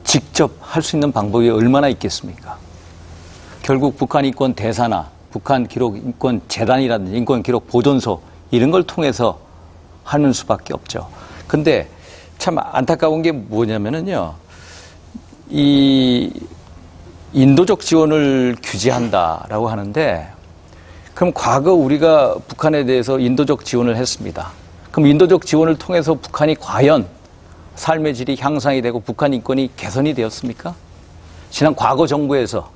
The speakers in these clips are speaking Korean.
직접 할 수 있는 방법이 얼마나 있겠습니까? 결국 북한 인권 대사나 북한 기록 인권 재단이라든지 인권 기록 보존소 이런 걸 통해서 하는 수밖에 없죠. 근데 참 안타까운 게 뭐냐면은요, 이 인도적 지원을 규제한다라고 하는데, 그럼 과거 우리가 북한에 대해서 인도적 지원을 했습니다. 그럼 인도적 지원을 통해서 북한이 과연 삶의 질이 향상이 되고 북한 인권이 개선이 되었습니까? 지난 과거 정부에서,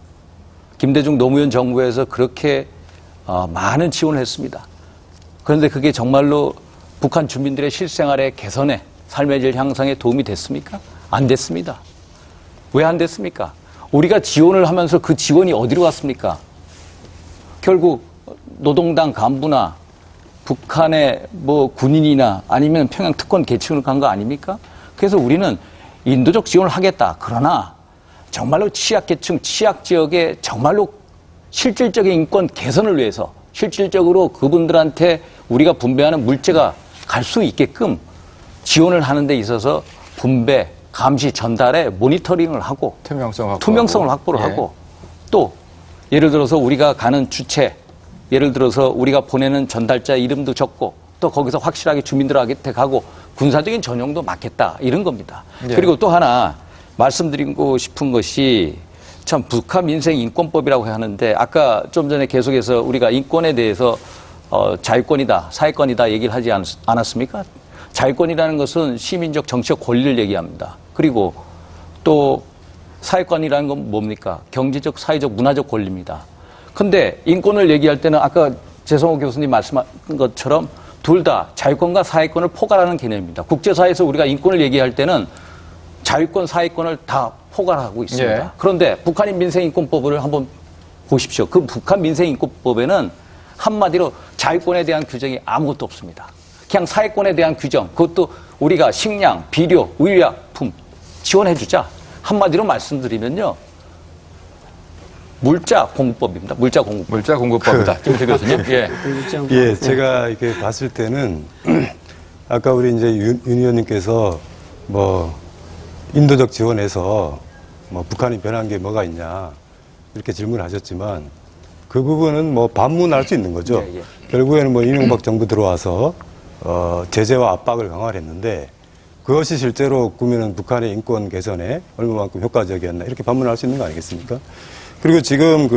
김대중 노무현 정부에서 그렇게 많은 지원을 했습니다. 그런데 그게 정말로 북한 주민들의 실생활의 개선에, 삶의 질 향상에 도움이 됐습니까? 안 됐습니다. 왜 안 됐습니까? 우리가 지원을 하면서 그 지원이 어디로 갔습니까? 결국 노동당 간부나 북한의 군인이나 아니면 평양 특권 계층으로 간 거 아닙니까? 그래서 우리는 인도적 지원을 하겠다. 그러나 정말로 취약계층, 취약지역의 정말로 실질적인 인권 개선을 위해서 실질적으로 그분들한테 우리가 분배하는 물자가 갈 수 있게끔 지원을 하는 데 있어서 분배, 감시, 전달에 모니터링을 하고 투명성을 확보를 하고 또 예를 들어서 우리가 가는 주체, 예를 들어서 우리가 보내는 전달자 이름도 적고 또 거기서 확실하게 주민들한테 가고 군사적인 전용도 맡겠다 이런 겁니다. 그리고 또 하나 말씀드리고 싶은 것이 참 북한 민생 인권법이라고 하는데 아까 좀 전에 계속해서 우리가 인권에 대해서 자유권이다, 사회권이다 얘기를 하지 않았습니까? 자유권이라는 것은 시민적 정치적 권리를 얘기합니다. 그리고 또 사회권이라는 건 뭡니까? 경제적, 사회적, 문화적 권리입니다. 근데 인권을 얘기할 때는 아까 재성호 교수님 말씀한 것처럼 둘 다 자유권과 사회권을 포괄하는 개념입니다. 국제사회에서 우리가 인권을 얘기할 때는 자유권, 사회권을 다 포괄하고 있습니다. 그런데 북한인 민생인권법을 한번 보십시오. 그 북한 민생인권법에는 한마디로 자유권에 대한 규정이 아무것도 없습니다. 그냥 사회권에 대한 규정, 그것도 우리가 식량, 비료, 의약품 지원해주자. 한마디로 말씀드리면요, 물자 공급법입니다. 물자 공급법이다. 김태 교수님. 예, 제가 이렇게 봤을 때는 아까 우리 이제 윤 의원님께서 인도적 지원에서 북한이 변한 게 뭐가 있냐 이렇게 질문하셨지만 그 부분은 반문할 수 있는 거죠. 결국에는 이명박 정부 들어와서 제재와 압박을 강화를 했는데 그것이 실제로 꾸미는 북한의 인권 개선에 얼마만큼 효과적이었나 이렇게 반문할 수 있는 거 아니겠습니까? 그리고 지금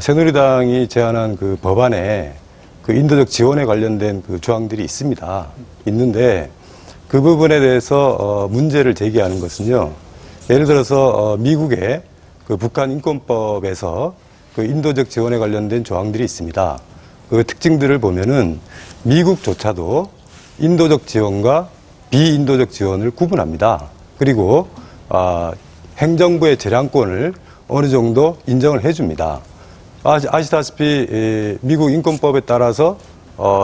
새누리당이 제안한 그 법안에 그 인도적 지원에 관련된 그 조항들이 있는데 그 부분에 대해서 문제를 제기하는 것은요. 예를 들어서 미국의 그 북한 인권법에서 그 인도적 지원에 관련된 조항들이 있습니다. 그 특징들을 보면은 미국조차도 인도적 지원과 비인도적 지원을 구분합니다. 그리고 행정부의 재량권을 어느 정도 인정을 해줍니다. 아시다시피 미국 인권법에 따라서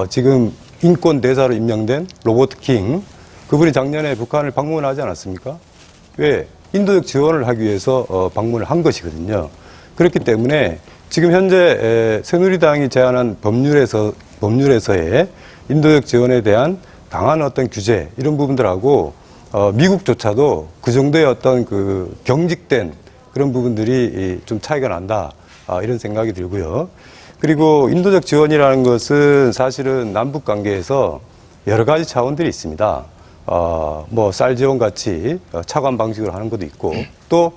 지금 인권 대사로 임명된 로버트 킹 그분이 작년에 북한을 방문하지 않았습니까? 왜? 인도적 지원을 하기 위해서 방문을 한 것이거든요. 그렇기 때문에 지금 현재 새누리당이 제안한 법률에서의 인도적 지원에 대한 강한 어떤 규제 이런 부분들하고 미국조차도 그 정도의 어떤 그 경직된 그런 부분들이 좀 차이가 난다 이런 생각이 들고요. 그리고 인도적 지원이라는 것은 사실은 남북 관계에서 여러 가지 차원들이 있습니다. 쌀 지원 같이 차관 방식으로 하는 것도 있고 또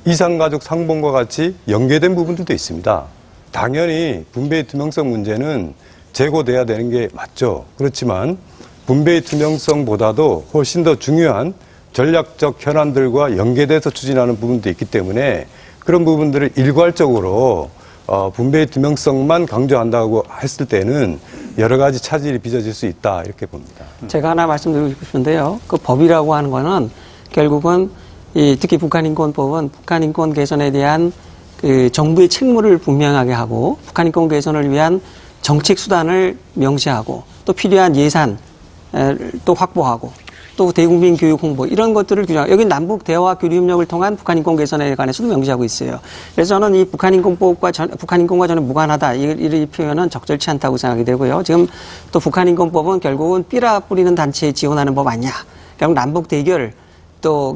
이산가족 상봉과 같이 연계된 부분들도 있습니다. 당연히 분배의 투명성 문제는 제고돼야 되는 게 맞죠. 그렇지만 분배의 투명성보다도 훨씬 더 중요한 전략적 현안들과 연계돼서 추진하는 부분도 있기 때문에 그런 부분들을 일괄적으로 분배의 투명성만 강조한다고 했을 때는 여러 가지 차질이 빚어질 수 있다 이렇게 봅니다. 제가 하나 말씀드리고 싶은데요. 그 법이라고 하는 거는 결국은 특히 북한인권법은 북한인권 개선에 대한 그 정부의 책무를 분명하게 하고 북한인권 개선을 위한 정책 수단을 명시하고 또 필요한 예산 또 확보하고 또 대국민 교육 홍보 이런 것들을 규정하고 여기 남북 대화 교류 협력을 통한 북한 인권 개선에 관해서도 명시하고 있어요. 그래서 저는 이 북한 인권법과 북한 인권과 저는 무관하다 이 표현은 적절치 않다고 생각이 되고요. 지금 또 북한 인권법은 결국은 삐라 뿌리는 단체에 지원하는 법 아니냐. 결국 남북 대결 또